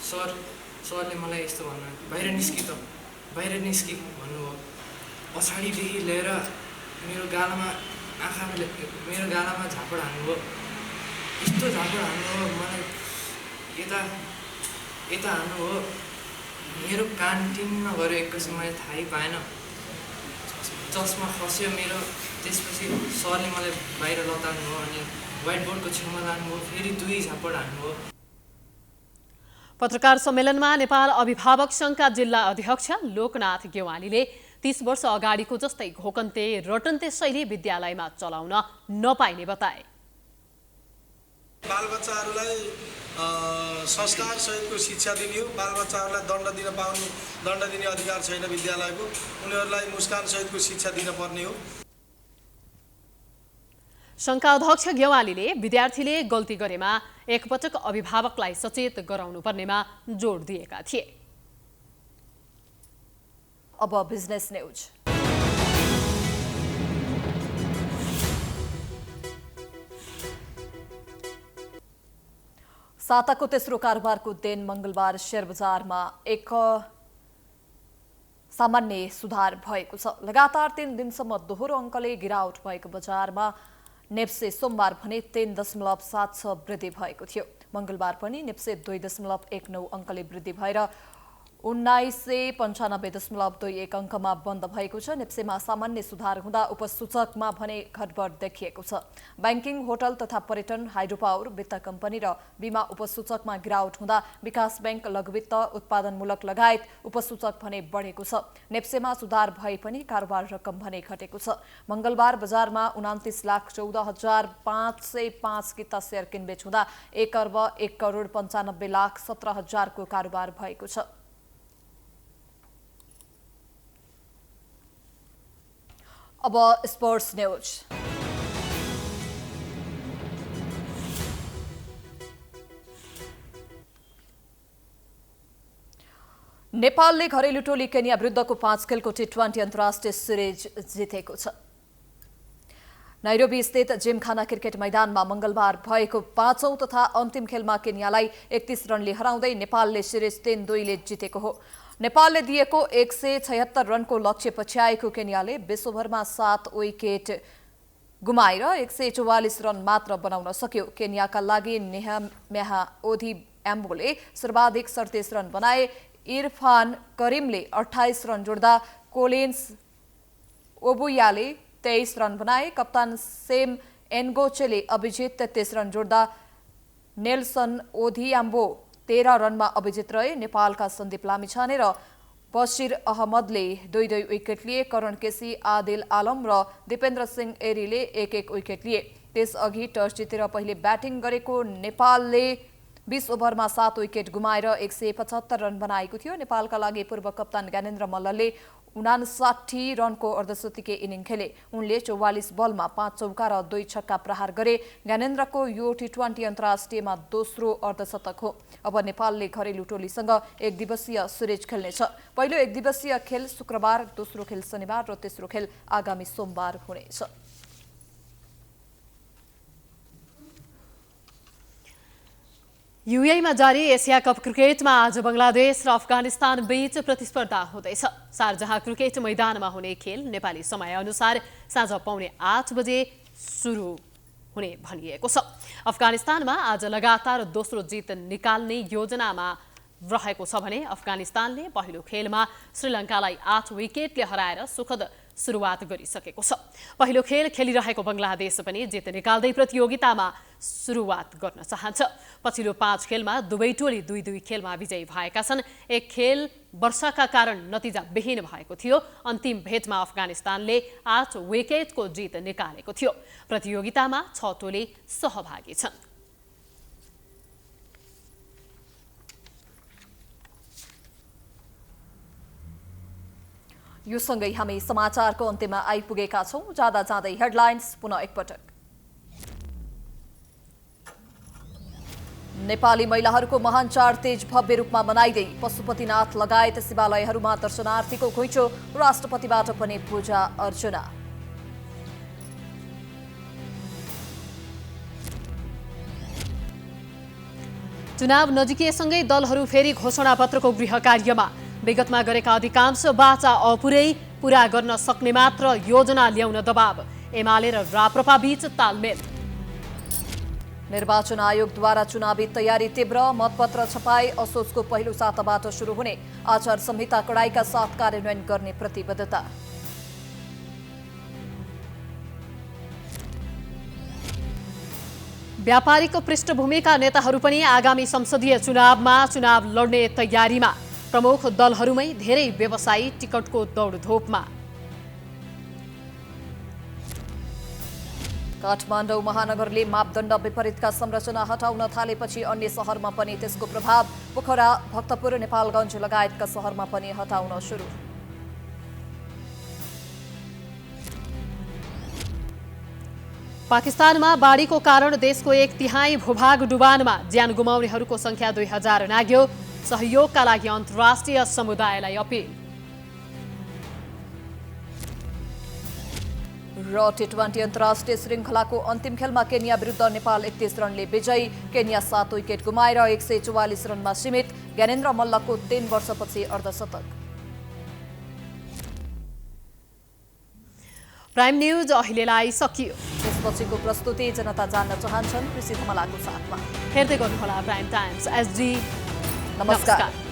T: सरले मलाई यस्तो भन्नु, बाहिर निस्कि त, बाहिर निस्कि भन्नुभयो। पछाडिदेखि लिएर मेरो गालामा झापड हान्नुभयो, यस्तो झापड हान्नुभयो, मलाई यता हान्नुभयो, मेरो कान टिन्न गऱ्यो। एकैछिन मैले थाहै पाएन, चस्मा खस्यो मेरो। त्यसपछि सरले मलाई बाहिर लतान्नुभयो, अनि व्हाइट बोर्डको छेउमा लानुभयो, फेरि 2 झापड हान्नुभयो।
A: पत्रकार सम्मेलनमा नेपाल अभिभावक सङ्घका जिल्ला अध्यक्ष लोकनाथ गेवालीले 30 वर्ष अगाडिको जस्तै घोकन्ते रटन्ते शैली विद्यालयमा चलाउन नपाइने बताए।
U: बालबच्चाहरूलाई संस्कार सहितको शिक्षा दिने हो। बालबच्चाहरूलाई दण्ड दिने अधिकार छैन विद्यालयको। उनीहरूलाई मुस्कान सहितको शिक्षा दिन पर्ने हो।
A: सङ्घका अध्यक्ष गेवालीले विद्यार्थीले गल्ती गरेमा एकपटक अभिभावकलाई सचेत गराउनु पर्नेमा जोड दिएका थिए।
B: अब बिजनेस न्यूज। साताको तेस्रो कारोबारको दिन मंगलबार शेयर बजारमा एक सामान्य सुधार भएको छ। लगातार 3 दिनसम्म दोहोरो अङ्कले गिरावट भएको बजारमा नेप्से सोमबार भने 3.76 वृद्धि भएको थियो। मंगलबार पनि नेप्से 2.19 अङ्कले वृद्धि भएर 1995.21 अङ्कमा बन्द भएको छ। नेप्सेमा सामान्य सुधार हुँदा उपसूचकमा भने घटबढ देखिएको छ। बैंकिङ, होटल तथा पर्यटन, हाइड्रोपावर, वित्त कम्पनी र बीमा उपसूचकमा गिरावट हुँदा विकास बैंक, लघुवित्त, उत्पादनमूलक लगायत उपसूचक भने बढेको छ। नेप्सेमा सुधार भए पनि कारोबार रकम भने घटेको छ। मंगलबार बजारमा 29,14,505 किता शेयर किनबेच हुँदा 1,01,95,17,000 को कारोबार भएको छ। अब स्पोर्ट्स न्यूज। नेपालले घरेलु टोली केन्या विरुद्धको 5 खेलको T20 अन्तर्राष्ट्रिय सिरिज जितेको छ। नैरोबी स्थित जिमखाना क्रिकेट मैदानमा मंगलबार भएको 5औं तथा अन्तिम खेलमा केन्यालाई 31 रनले हराउँदै नेपालले सिरिज 3-2 ले जितेको हो। नेपालले दिएको 176 रनको लक्ष्य पछ्याएको केन्याले विश्वभरमा 7 विकेट गुमाएर 144 रन मात्र बनाउन सक्यो। केन्याका लागि नेहम्याहा ओधियाम्बोले सर्वाधिक 37 रन बनाए। इरफान करिमले 28 रन जोड्दा कोलिन्स ओबुयाले 23 रन बनाए। कप्तान सेम एनगोचेले अभिजित 33 रन जोड्दा नेल्सन ओधियाम्बो 13 रनमा अभिजित रहे। नेपालका सन्दीप लामिछाने र बशीर अहमदले 2-2 विकेट लिए। करण केसी, आदिल आलम र दीपेन्द्र सिंह एरीले 1-1 विकेट लिए। त्यसअघि टस जितेर पहिले ब्याटिङ गरेको नेपालले 20 ओभरमा 7 विकेट गुमाएर 175 रन बनाएको थियो। नेपालका लागि पूर्व कप्तान ज्ञानेन्द्र मल्लले 59 रनको अर्धशतकीय इनिङ खेले। उनले 44 बलमा 5 चौका र 2 छक्का प्रहार गरे। ज्ञानेन्द्रको यो T20 अन्तर्राष्ट्रियमा दोस्रो अर्धशतक हो। अब नेपालले घरेलु टोलीसँग एक दिवसीय सिरिज खेल्नेछ। पहिलो एक दिवसीय खेल शुक्रबार, दोस्रो खेल शनिबार र तेस्रो खेल आगामी सोमबार हुनेछ।
A: युएईमा जारी एसिया कप क्रिकेटमा आज बंगलादेश र अफगानिस्तान बीच प्रतिस्पर्धा हुँदैछ। शारजाह क्रिकेट मैदानमा हुने खेल नेपाली समयअनुसार साँझ 7:45 बजे सुरु हुने भनिएको छ। अफगानिस्तानमा आज लगातार दोस्रो जित निकाल्ने योजनामा रहेको छ भने अफगानिस्तानले पहिलो खेलमा श्रीलङ्कालाई 8 विकेटले हराएर सुखद सुरुवात गरिसकेको छ। पहिलो खेल खेलिरहेको बंगलादेश पनि जित निकाल्दै प्रतियोगितामा सुरुवात गर्न चाहन्छ। पछिल्लो 5 खेलमा दुवै टोली 2-2 खेलमा विजयी भएका छन्। एक खेल वर्षाका कारण नतिजा विहीन भएको थियो। अन्तिम भेटमा अफगानिस्तानले 8 विकेटको जित निकालेको थियो। प्रतियोगितामा 6 टोली सहभागी छन्।
B: यो सँगै हामी समाचारको अन्त्यमा आइपुगेका छौं। जाँदा जाँदै हेडलाइन्स पुनः एकपटक। नेपाली महिलाहरूको महान चाड तेज भव्य रूपमा मनाइदै पशुपतिनाथ लगायत शिवालयहरूमा दर्शनार्थीको घुइँचो। राष्ट्रपतिबाट पनि पूजा अर्चना।
A: चुनाव नजिकिएसँगै दलहरू फेरि घोषणापत्रको गृह कार्यमा। विगतमा गरेका अधिकांश बाचा अपुरै, पूरा गर्न सक्ने मात्र योजना ल्याउन दबाव। एमाले र राप्रपा बीच तालमेल।
B: निर्वाचन आयोगद्वारा चुनावी तयारी तीव्र। मतपत्र छपाई असोजको पहिलो साताबाट सुरु हुने। आचार संहिता कडाइका साथ कार्यान्वयन गर्ने प्रतिबद्धता।
A: व्यापारीको पृष्ठभूमिका नेताहरू पनि आगामी संसदीय चुनावमा चुनाव लड्ने तयारीमा। प्रमुख दलहरूमै धेरै व्यवसायी टिकटको दौडधोपमा।
B: काठमाडौँ महानगरले मापदण्ड विपरीतका संरचना हटाउन थालेपछि अन्य शहरमा पनि त्यसको प्रभाव। पोखरा, भक्तपुर, नेपालगञ्ज लगायतका शहरमा पनि हटाउन सुरु।
A: पाकिस्तानमा बाढीको कारण देशको 1/3 भूभाग डुबानमा। ज्यान गुमाउनेहरूको संख्या 2000 नाग्यो। सहयोगका लागि अन्तर्राष्ट्रिय समुदायलाई अपील।
B: र T20 अन्तर्राष्ट्रिय श्रृङ्खलाको अन्तिम खेलमा केन्या विरुद्ध नेपाल 31 रनले विजयी। केन्या 7 विकेट गुमाएर 144 रनमा सीमित। ज्ञानेन्द्र मल्लको 3 वर्षपछि अर्धशतक।
A: प्राइम न्यूज अहिलेलाई सकियो।
B: त्यसपछिको प्रस्तुति जनता जान्न चाहन्छन् कृषि धमलाको साथमा।
A: हेर्दै गर्नुहोला प्राइम टाइम्स एसडी।
B: नमस्कार।